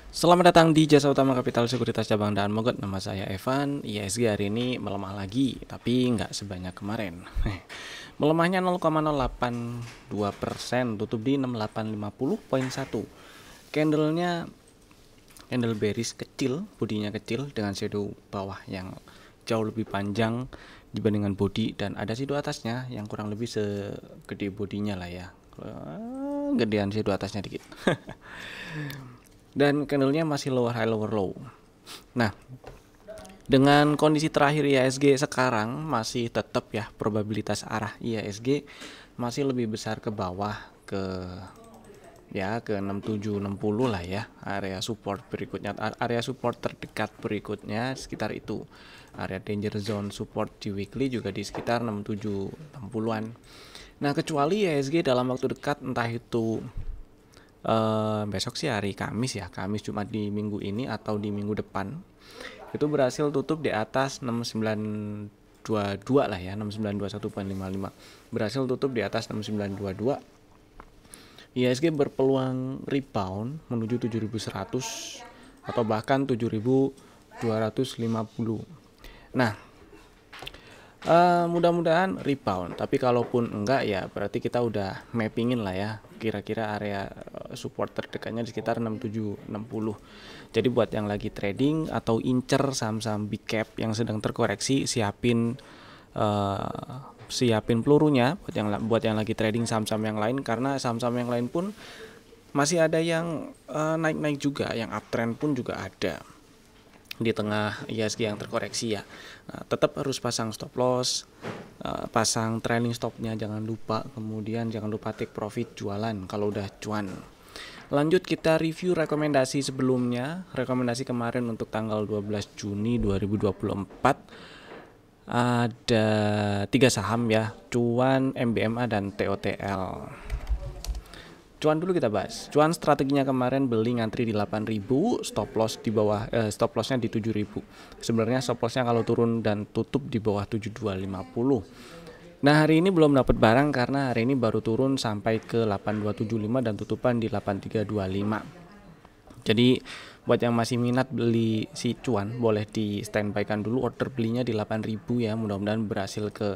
Selamat datang di Jasa Utama Kapital Sekuritas Cabang Daan Mogot. Nama saya Evan. IHSG hari ini melemah lagi, tapi nggak sebanyak kemarin. Melemahnya 0,082%, tutup di 6850.1. Candlenya candle bearish kecil, bodinya kecil dengan shadow bawah yang jauh lebih panjang dibandingkan body, dan ada shadow atasnya yang kurang lebih segede bodinya lah ya. Gedean shadow atasnya dikit. Dan candlenya masih lower high lower low. Nah, dengan kondisi terakhir IHSG sekarang masih tetap ya, probabilitas arah IHSG masih lebih besar ke bawah, ke 6760 lah ya. Area support berikutnya, area support terdekat berikutnya sekitar itu. Area danger zone support di weekly juga di sekitar 6760-an. Nah, kecuali IHSG dalam waktu dekat, entah itu besok sih hari Kamis ya, Kamis Jumat di minggu ini atau di minggu depan, itu berhasil tutup di atas 6922 lah ya, 6921.55, berhasil tutup di atas 6922. IHSG berpeluang rebound menuju 7100 atau bahkan 7250. Nah, mudah-mudahan rebound, tapi kalaupun enggak ya berarti kita udah mappingin lah ya, kira-kira area support terdekatnya di sekitar 6760. Jadi buat yang lagi trading atau incer saham-saham big cap yang sedang terkoreksi, siapin pelurunya buat yang lagi trading saham-saham yang lain, karena saham-saham yang lain pun masih ada yang naik-naik juga, yang uptrend pun juga ada di tengah IHSG yang terkoreksi ya. Nah, tetap harus pasang stop loss, pasang trailing stopnya jangan lupa, kemudian jangan lupa take profit jualan kalau udah cuan. Lanjut kita review rekomendasi sebelumnya. Rekomendasi kemarin untuk tanggal 12 Juni 2024 ada 3 saham ya, cuan, MBMA dan TOTL. Cuan dulu kita bahas. Cuan strateginya kemarin beli ngantri di 8.000, stop loss di bawah, stop lossnya di 7.000. Sebenarnya stop lossnya kalau turun dan tutup di bawah 7250. Nah, hari ini belum dapat barang karena hari ini baru turun sampai ke 8275 dan tutupan di 8325. Jadi buat yang masih minat beli si cuan, boleh di standby kan dulu order belinya di 8.000 ya. Mudah-mudahan berhasil ke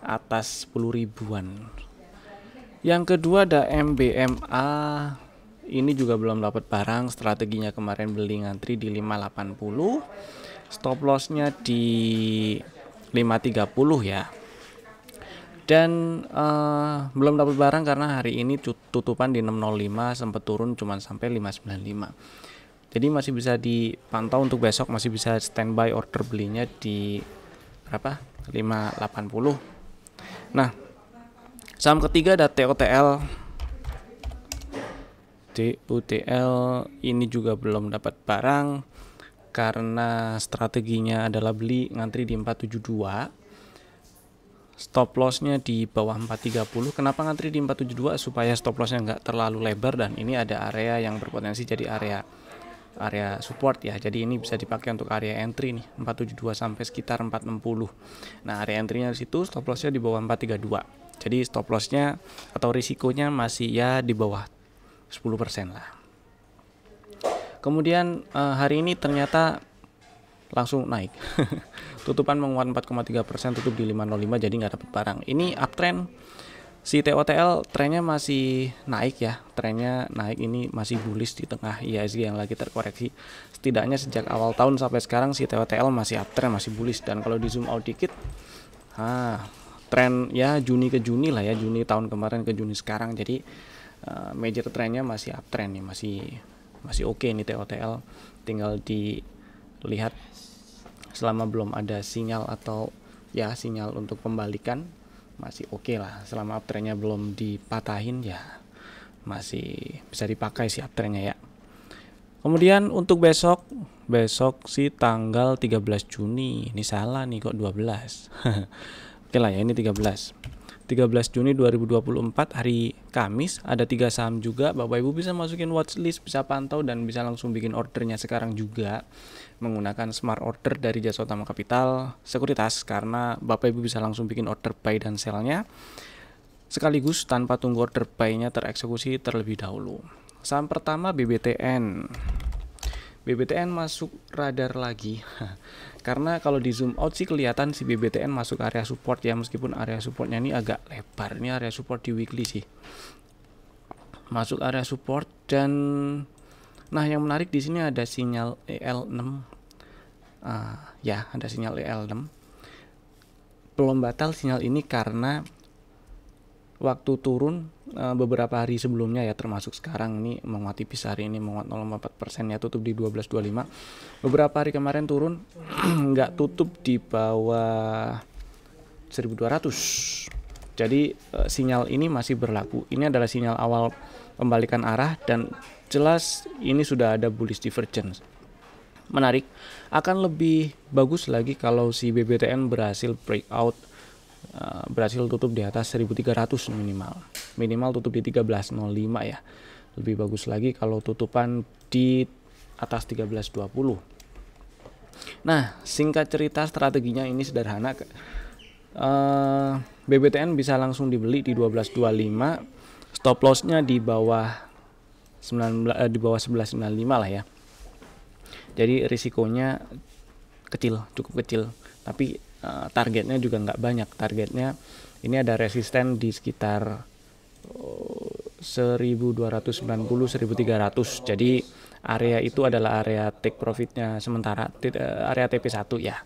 atas 10 ribuan. Yang kedua ada MBMA. Ini juga belum dapat barang. Strateginya kemarin beli ngantri di 580. Stop lossnya di 530 ya. Dan belum dapat barang karena hari ini tutupan di 605, sempat turun cuman sampai 595. Jadi masih bisa dipantau untuk besok, masih bisa standby order belinya di berapa? 580. Nah, saham ketiga ada TOTL. TOTL ini juga belum dapat barang karena strateginya adalah beli ngantri di 472. Stop lossnya di bawah 430. Kenapa ngantri di 472? Supaya stop lossnya nggak terlalu lebar, dan ini ada area yang berpotensi jadi area support ya. Jadi ini bisa dipakai untuk area entry nih, 472 sampai sekitar 460. Nah, area entry-nya di situ, stop lossnya di bawah 432. Jadi stop lossnya atau risikonya masih ya di bawah 10% lah. Kemudian hari ini ternyata langsung naik. Tutupan menguat 4,3%, tutup di 505, jadi nggak dapat barang. Ini uptrend. Si TOTL trennya masih naik ya, trennya naik, ini masih bullish di tengah IHSG yang lagi terkoreksi. Setidaknya sejak awal tahun sampai sekarang si TOTL masih uptrend, masih bullish. Dan kalau di zoom out dikit, tren ya Juni ke Juni lah ya, Juni tahun kemarin ke Juni sekarang. Jadi major trennya masih uptrend nih, masih oke nih TOTL. Tinggal dilihat selama belum ada sinyal atau ya sinyal untuk pembalikan, masih oke lah. Selama uptrendnya belum dipatahin ya masih bisa dipakai si uptrendnya ya. Kemudian untuk besok sih tanggal 13 Juni. Ini salah nih, kok 12. Oke lah ya, ini 13 Juni 2024 hari Kamis. Ada 3 saham juga. Bapak Ibu bisa masukin watchlist, bisa pantau dan bisa langsung bikin ordernya sekarang juga menggunakan smart order dari Jasa Utama Kapital Sekuritas, karena Bapak Ibu bisa langsung bikin order buy dan sell-nya sekaligus tanpa tunggu order buy-nya tereksekusi terlebih dahulu. Saham pertama BBTN. BBTN masuk radar lagi. Karena kalau di zoom out sih kelihatan si BBTN masuk area support ya, meskipun area supportnya ini agak lebar. Ini area support di weekly sih. Masuk area support. Dan nah, yang menarik di sini ada sinyal EL6. Ya, ada sinyal EL6. Belum batal sinyal ini karena waktu turun beberapa hari sebelumnya ya, termasuk sekarang ini menguat tipis, hari ini menguat 0,4% ya, tutup di 12.25. Beberapa hari kemarin turun nggak tutup di bawah 1200. Jadi sinyal ini masih berlaku. Ini adalah sinyal awal pembalikan arah dan jelas ini sudah ada bullish divergence. Menarik, akan lebih bagus lagi kalau si BBTN berhasil breakout, berhasil tutup di atas 1300 minimal tutup di 13.05 ya. Lebih bagus lagi kalau tutupan di atas 13.20. Nah, singkat cerita strateginya ini sederhana. BBTN bisa langsung dibeli di 12.25, stop lossnya di bawah 11.95 lah ya. Jadi risikonya kecil, cukup kecil, tapi targetnya juga nggak banyak. Targetnya ini ada resisten di sekitar 1290-1300. Jadi area itu adalah area take profitnya sementara, area TP1 ya.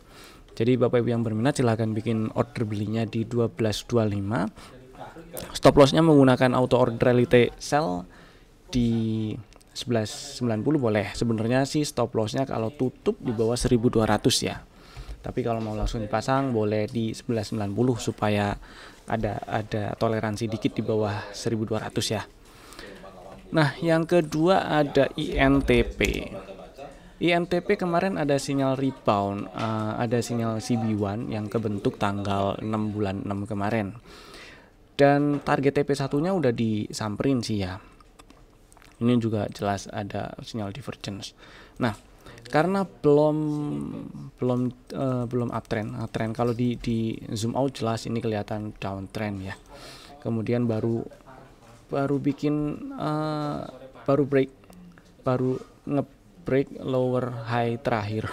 Jadi Bapak Ibu yang berminat silahkan bikin order belinya di 12.25. Stop lossnya menggunakan auto order reality sell di 11.90 boleh. Sebenarnya sih stop lossnya kalau tutup di bawah 1.200 ya. Tapi kalau mau langsung dipasang boleh di 11.90 supaya ada toleransi dikit di bawah 1.200 ya. Nah, yang kedua ada INTP. INTP kemarin ada sinyal rebound, ada sinyal CB1 yang kebentuk tanggal 6 bulan 6 kemarin. Dan target TP1-nya udah disamperin sih ya. Ini juga jelas ada sinyal divergence. Nah, karena belum uptrend. Kalau di zoom out jelas ini kelihatan downtrend ya. Kemudian baru nge-break lower high terakhir.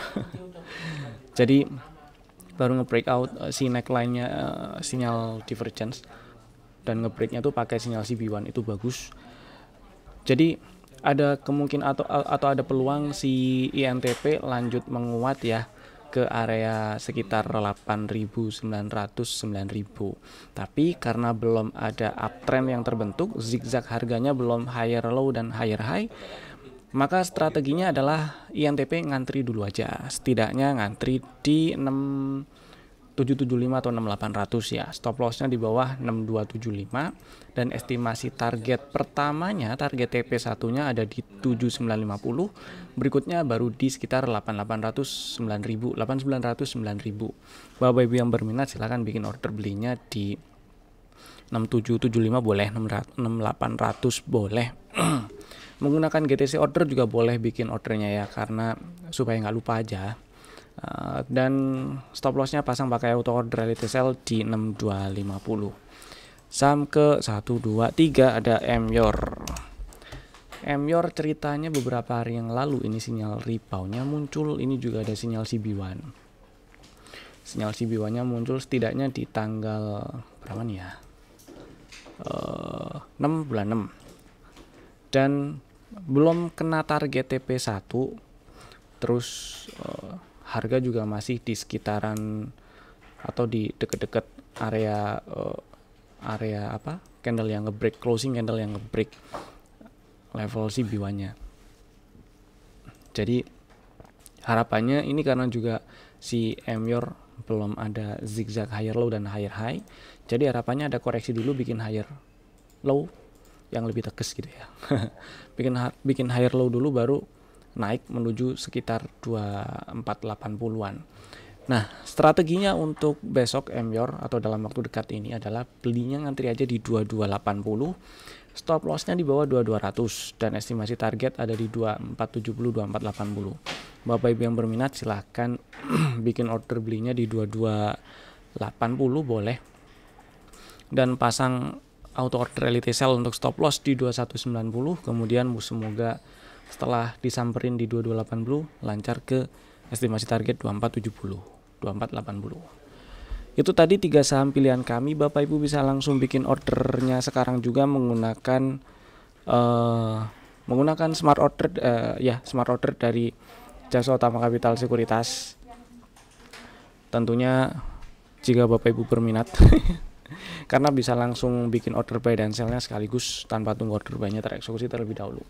Jadi baru nge-break out si neckline-nya, sinyal divergence, dan nge-breaknya tuh pakai sinyal CB1 itu bagus. Jadi ada kemungkinan atau ada peluang si INTP lanjut menguat ya ke area sekitar 8.900 9.000. Tapi karena belum ada uptrend yang terbentuk, zigzag harganya belum higher low dan higher high, maka strateginya adalah INTP ngantri dulu aja. Setidaknya ngantri di 6775 atau 6800 ya. Stop lossnya di bawah 6275 dan estimasi target pertamanya, target TP1 nya ada di 7950. Berikutnya baru di sekitar 8800 9000, 8900 9000. Bapak Ibu yang berminat silahkan bikin order belinya di 6775 boleh, 6800 boleh. Menggunakan GTC order juga boleh bikin ordernya ya, karena supaya nggak lupa aja. Dan stop lossnya pasang pakai auto order reality sell di 6250. Saham ke 1, 2, 3 ada Emyor. Emyor ceritanya beberapa hari yang lalu ini sinyal reboundnya muncul. Ini juga ada sinyal CB1. Sinyal CB1 nya muncul setidaknya di tanggal berapa nih ya, 6 bulan 6. Dan belum kena target TP1. Terus harga juga masih di sekitaran atau di deket-deket area candle yang ngebreak, closing candle yang ngebreak level CB1-nya. Jadi harapannya ini karena juga si Emyor belum ada zigzag higher low dan higher high, jadi harapannya ada koreksi dulu, bikin higher low yang lebih tegas gitu ya. bikin higher low dulu baru naik menuju sekitar 2480-an. Nah, strateginya untuk besok Emyor atau dalam waktu dekat ini adalah belinya ngantri aja di 2280, stop lossnya di bawah 2200 dan estimasi target ada di 2470 2480. Bapak Ibu yang berminat silahkan bikin order belinya di 2280 boleh, dan pasang auto order reality sell untuk stop loss di 2190. Kemudian semoga setelah disamperin di 2280 lancar ke estimasi target 2470, 2480. Itu tadi 3 saham pilihan kami. Bapak Ibu bisa langsung bikin ordernya sekarang juga menggunakan smart order, smart order dari Jasa Utama Capital Sekuritas. Tentunya jika Bapak Ibu berminat karena bisa langsung bikin order buy dan sell-nya sekaligus tanpa tunggu order buy-nya tereksekusi terlebih dahulu.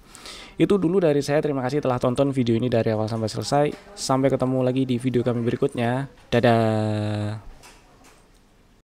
Itu dulu dari saya. Terima kasih telah tonton video ini dari awal sampai selesai. Sampai ketemu lagi di video kami berikutnya. Dadah.